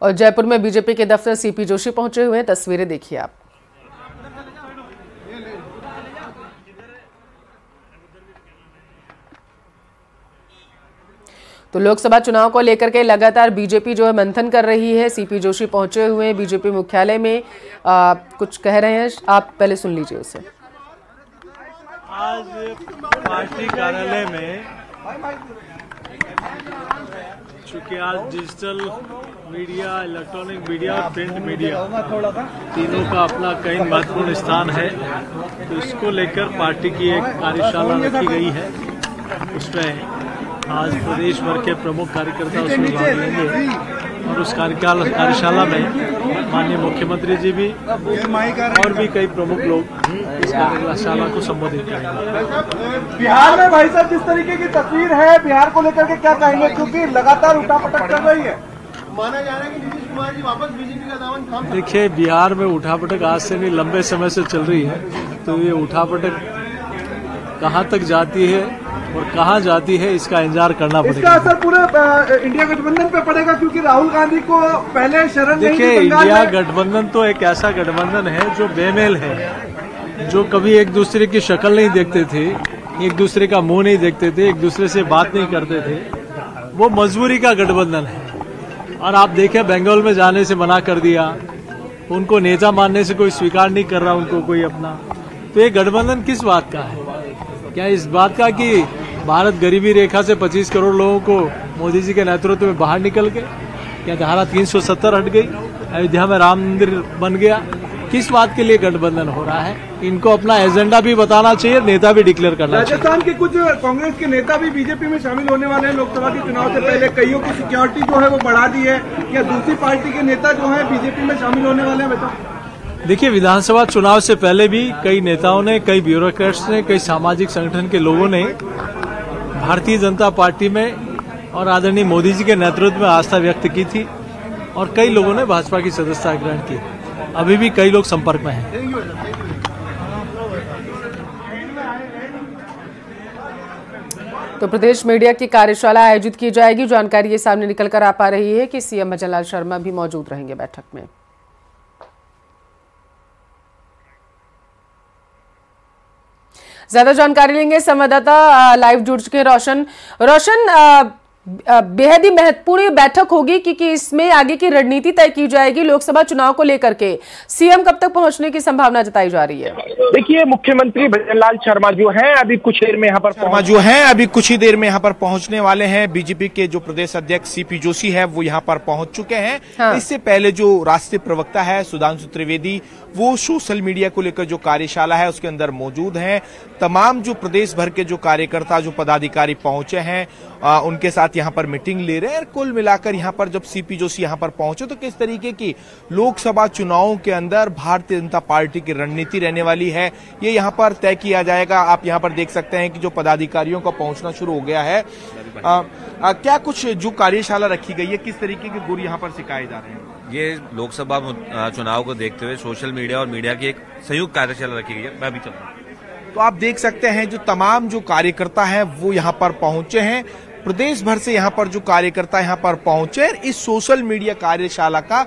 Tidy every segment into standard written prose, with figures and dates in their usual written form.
और जयपुर में बीजेपी के दफ्तर सीपी जोशी पहुंचे हुए हैं, तस्वीरें देखिए आप। तो लोकसभा चुनाव को लेकर के लगातार बीजेपी जो है मंथन कर रही है। सीपी जोशी पहुंचे हुए हैं बीजेपी मुख्यालय में, कुछ कह रहे हैं, आप पहले सुन लीजिए उसे। आज पार्टी कार्यालय में चूंकि आज डिजिटल मीडिया, इलेक्ट्रॉनिक मीडिया और प्रिंट मीडिया तीनों का अपना कई महत्वपूर्ण स्थान है, तो इसको लेकर पार्टी की एक कार्यशाला रखी गई है। उसमें आज प्रदेश भर के प्रमुख कार्यकर्ता उसमें भाग लेंगे और उस कार्यशाला में माननीय मुख्यमंत्री जी भी और भी कई प्रमुख लोग इस कार्यशाला को संबोधित करेंगे। बिहार में भाई साहब जिस तरीके की तस्वीर है, बिहार को लेकर के क्या कहेंगे, क्योंकि लगातार उठापटक चल रही है, माना जा रहा है कि नीतीश कुमार जी वापस बीजेपी का दामन थाम। देखिए, बिहार में उठापटक आज से नहीं लंबे समय से चल रही है, तो ये उठापटक कहाँ तक जाती है और कहाँ जाती है इसका इंतजार करना पड़ेगा। इसका असर पूरे इंडिया गठबंधन पे पड़ेगा, क्योंकि राहुल गांधी को पहले शरण नहीं दी। देखिए, इंडिया गठबंधन तो एक ऐसा गठबंधन है जो बेमेल है, जो कभी एक दूसरे की शक्ल नहीं देखते थे, एक दूसरे का मुंह नहीं देखते थे, एक दूसरे से बात नहीं करते थे। वो मजबूरी का गठबंधन है। और आप देखें, बंगाल में जाने से मना कर दिया, उनको नेता मानने से कोई स्वीकार नहीं कर रहा उनको कोई अपना। तो ये गठबंधन किस बात का है? क्या इस बात का कि भारत गरीबी रेखा से 25 करोड़ लोगों को मोदी जी के नेतृत्व में बाहर निकल गए? क्या धारा 370 हट गई? अयोध्या में राम मंदिर बन गया? किस बात के लिए गठबंधन हो रहा है? इनको अपना एजेंडा भी बताना चाहिए, नेता भी डिक्लेयर करना चाहिए। राजस्थान के कुछ कांग्रेस के नेता भी बीजेपी में शामिल होने वाले हैं लोकसभा के चुनाव से पहले। कईयों की सिक्योरिटी जो है वो बढ़ा दी है, या दूसरी पार्टी के नेता जो है बीजेपी में शामिल होने वाले हैं? बताओ। देखिए, विधानसभा चुनाव से पहले भी कई नेताओं ने, कई ब्यूरोक्रेट्स ने, कई सामाजिक संगठन के लोगों ने भारतीय जनता पार्टी में और आदरणीय मोदी जी के नेतृत्व में आस्था व्यक्त की थी और कई लोगों ने भाजपा की सदस्यता ग्रहण की। अभी भी कई लोग संपर्क में हैं। तो प्रदेश मीडिया की कार्यशाला आयोजित की जाएगी। जानकारी ये सामने निकल कर आ पा रही है कि सीएम भजनलाल शर्मा भी मौजूद रहेंगे बैठक में। ज्यादा जानकारी लेंगे, संवाददाता लाइव जुड़ चुके हैं रोशन। बेहद ही महत्वपूर्ण बैठक होगी क्योंकि इसमें आगे की रणनीति तय की जाएगी लोकसभा चुनाव को लेकर के। सीएम कब तक पहुंचने की संभावना जताई जा रही है? देखिए, मुख्यमंत्री भजनलाल शर्मा जो हैं अभी कुछ देर में यहाँ पर पहुंचने वाले हैं। बीजेपी के जो प्रदेश अध्यक्ष सीपी जोशी है वो यहाँ पर पहुंच चुके हैं। हाँ। इससे पहले जो राष्ट्रीय प्रवक्ता है सुधांशु त्रिवेदी, वो सोशल मीडिया को लेकर जो कार्यशाला है उसके अंदर मौजूद हैं। तमाम जो प्रदेश भर के जो कार्यकर्ता, जो पदाधिकारी पहुंचे हैं, उनके साथ यहाँ पर मीटिंग ले रहे हैं। कुल मिलाकर यहाँ पर जब सीपी जोशी यहाँ पर पहुंचे तो किस तरीके की लोकसभा चुनावों के अंदर भारतीय जनता पार्टी की रणनीति रहने वाली है, ये यहाँ पर तय किया जाएगा। आप यहाँ पर देख सकते हैं कि जो पदाधिकारियों का पहुंचना शुरू हो गया है। क्या कुछ जो कार्यशाला रखी गई है, किस तरीके के गुर यहाँ पर सिखाए जा रहे हैं? ये लोकसभा चुनाव को देखते हुए सोशल मीडिया और मीडिया की एक संयुक्त कार्यशाला रखी गई है। मैं अभी चल रहा हूँ। तो आप देख सकते हैं जो तमाम जो कार्यकर्ता हैं वो यहाँ पर पहुंचे हैं। प्रदेश भर से यहाँ पर जो कार्यकर्ता यहाँ पर पहुंचे। इस सोशल मीडिया कार्यशाला का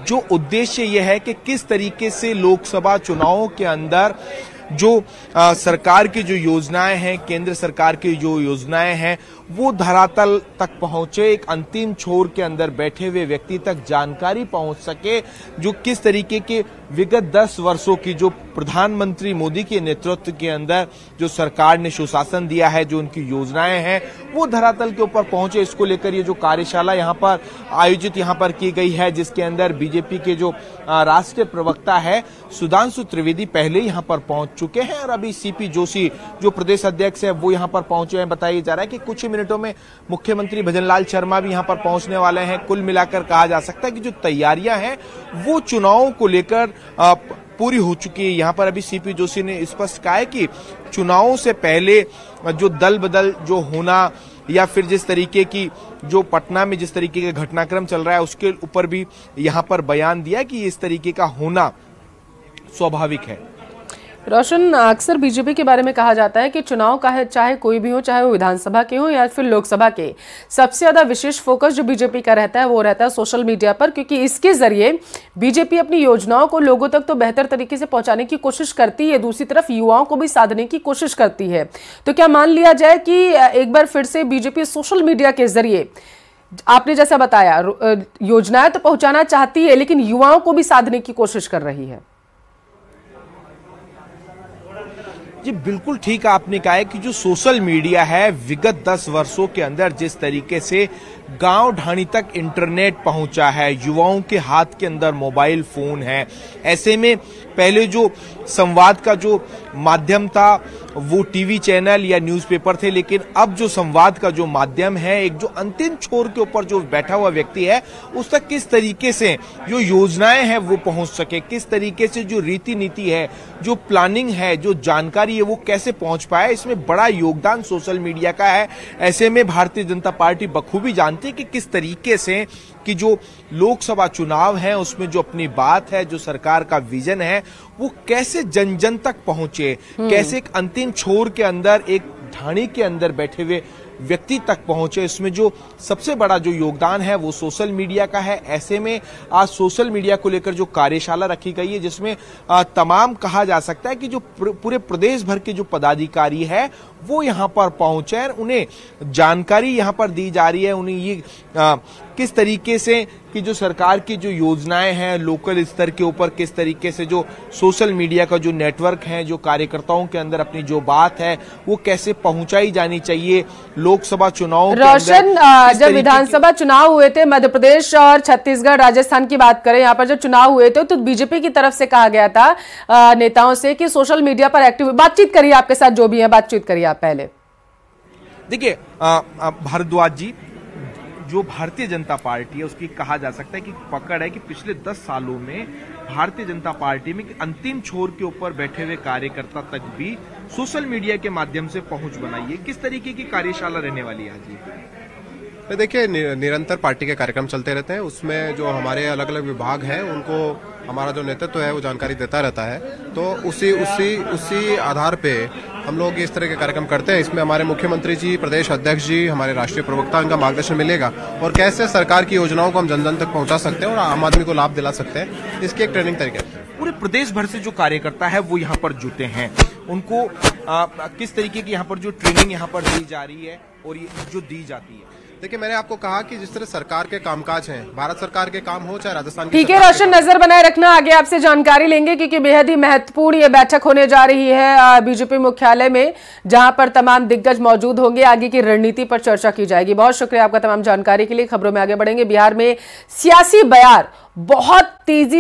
जो उद्देश्य ये है कि किस तरीके से लोकसभा चुनावों के अंदर जो सरकार की जो योजनाएं हैं, केंद्र सरकार की जो योजनाएं हैं, वो धरातल तक पहुंचे, एक अंतिम छोर के अंदर बैठे हुए व्यक्ति तक जानकारी पहुंच सके। जो किस तरीके के विगत 10 वर्षों की जो प्रधानमंत्री मोदी के नेतृत्व के अंदर जो सरकार ने सुशासन दिया है, जो उनकी योजनाएं हैं, वो धरातल के ऊपर पहुंचे। इसको लेकर ये जो कार्यशाला यहाँ पर आयोजित यहाँ पर की गई है, जिसके अंदर बीजेपी के जो राष्ट्रीय प्रवक्ता है सुधांशु त्रिवेदी पहले यहाँ पर पहुंच चुके हैं और अभी सीपी जोशी जो प्रदेश अध्यक्ष है वो यहाँ पर पहुंचे हैं। बताया जा रहा है कि कुछ ही मिनटों में मुख्यमंत्री भजनलाल शर्मा भी यहाँ पर पहुंचने वाले हैं। कुल मिलाकर कहा जा सकता है कि जो तैयारियां हैं वो चुनावों को लेकर पूरी हो चुकी है। यहाँ पर अभी सीपी जोशी ने स्पष्ट कहा है कि चुनावों से पहले जो दल बदल जो होना या फिर जिस तरीके की जो पटना में जिस तरीके का घटनाक्रम चल रहा है उसके ऊपर भी यहाँ पर बयान दिया कि इस तरीके का होना स्वाभाविक है। रोशन, अक्सर बीजेपी के बारे में कहा जाता है कि चुनाव का है, चाहे कोई भी हो, चाहे वो विधानसभा के हो या फिर लोकसभा के, सबसे ज्यादा विशेष फोकस जो बीजेपी का रहता है वो रहता है सोशल मीडिया पर, क्योंकि इसके जरिए बीजेपी अपनी योजनाओं को लोगों तक तो बेहतर तरीके से पहुंचाने की कोशिश करती है, दूसरी तरफ युवाओं को भी साधने की कोशिश करती है। तो क्या मान लिया जाए कि एक बार फिर से बीजेपी सोशल मीडिया के जरिए, आपने जैसा बताया, योजनाएं तो पहुंचाना चाहती है लेकिन युवाओं को भी साधने की कोशिश कर रही है? जी बिल्कुल ठीक आपने कहा है कि जो सोशल मीडिया है विगत 10 वर्षों के अंदर जिस तरीके से गांव ढाणी तक इंटरनेट पहुंचा है, युवाओं के हाथ के अंदर मोबाइल फोन है, ऐसे में पहले जो संवाद का जो माध्यम था वो टीवी चैनल या न्यूज़पेपर थे, लेकिन अब जो संवाद का जो माध्यम है, एक जो अंतिम छोर के ऊपर जो बैठा हुआ व्यक्ति है उस तक किस तरीके से जो योजनाएं हैं वो पहुंच सके, किस तरीके से जो रीति नीति है, जो प्लानिंग है, जो जानकारी है वो कैसे पहुंच पाए, इसमें बड़ा योगदान सोशल मीडिया का है। ऐसे में भारतीय जनता पार्टी बखूबी जानती है कि किस तरीके से कि जो लोकसभा चुनाव है उसमें जो अपनी बात है, जो सरकार का विजन है वो कैसे जन जन तक पहुंचे, कैसे एक अंतिम छोर के अंदर, एक ढाणी के अंदर बैठे हुए व्यक्ति तक पहुंचे, इसमें जो सबसे बड़ा जो योगदान है वो सोशल मीडिया का है। ऐसे में आज सोशल मीडिया को लेकर जो कार्यशाला रखी गई है जिसमें तमाम कहा जा सकता है कि जो पूरे प्रदेश भर के जो पदाधिकारी है वो यहां पर पहुंचे हैं, उन्हें जानकारी यहां पर दी जा रही है, उन्हें ये किस तरीके से कि जो सरकार की जो योजनाएं हैं लोकल स्तर के ऊपर किस तरीके से जो सोशल मीडिया का जो नेटवर्क है, जो कार्यकर्ताओं के अंदर अपनी जो बात है वो कैसे पहुंचाई जानी चाहिए लोकसभा चुनाव। रोशन, जब विधानसभा चुनाव हुए थे मध्य प्रदेश और छत्तीसगढ़, राजस्थान की बात करें, यहाँ पर जब चुनाव हुए थे तो बीजेपी की तरफ से कहा गया था नेताओं से कि सोशल मीडिया पर एक्टिव बातचीत करिए, आपके साथ जो भी है बातचीत करिए आप पहले। देखिए भारद्वाज जी, जो भारतीय जनता पार्टी है उसकी कहा जा सकता है कि पकड़ है कि पिछले 10 सालों में भारतीय जनता पार्टी में अंतिम छोर के ऊपर बैठे हुए कार्यकर्ता तक भी सोशल मीडिया के माध्यम से पहुंच बनाई है। किस तरीके की कार्यशाला रहने वाली है जी? देखिए, निरंतर पार्टी के कार्यक्रम चलते रहते हैं, उसमें जो हमारे अलग अलग विभाग हैं उनको हमारा जो नेतृत्व है वो जानकारी देता रहता है, तो उसी आधार पे हम लोग इस तरह के कार्यक्रम करते हैं। इसमें हमारे मुख्यमंत्री जी, प्रदेश अध्यक्ष जी, हमारे राष्ट्रीय प्रवक्ता, इनका मार्गदर्शन मिलेगा और कैसे सरकार की योजनाओं को हम जन जन तक पहुंचा सकते हैं और आम आदमी को लाभ दिला सकते हैं, इसकी एक ट्रेनिंग तरीके। पूरे प्रदेश भर से जो कार्यकर्ता है वो यहाँ पर जुटे हैं, उनको किस तरीके की यहाँ पर जो ट्रेनिंग यहाँ पर दी जा रही है और ये जो दी जाती है? देखिए, मैंने आपको कहा कि जिस तरह सरकार के कामकाज हैं, भारत सरकार के काम हो चाहे राजस्थान की। ठीक है रोशन, नजर बनाए रखना, आगे आपसे जानकारी लेंगे क्योंकि बेहद ही महत्वपूर्ण ये बैठक होने जा रही है बीजेपी मुख्यालय में, जहां पर तमाम दिग्गज मौजूद होंगे, आगे की रणनीति पर चर्चा की जाएगी। बहुत शुक्रिया आपका तमाम जानकारी के लिए। खबरों में आगे बढ़ेंगे। बिहार में सियासी बयार बहुत तेजी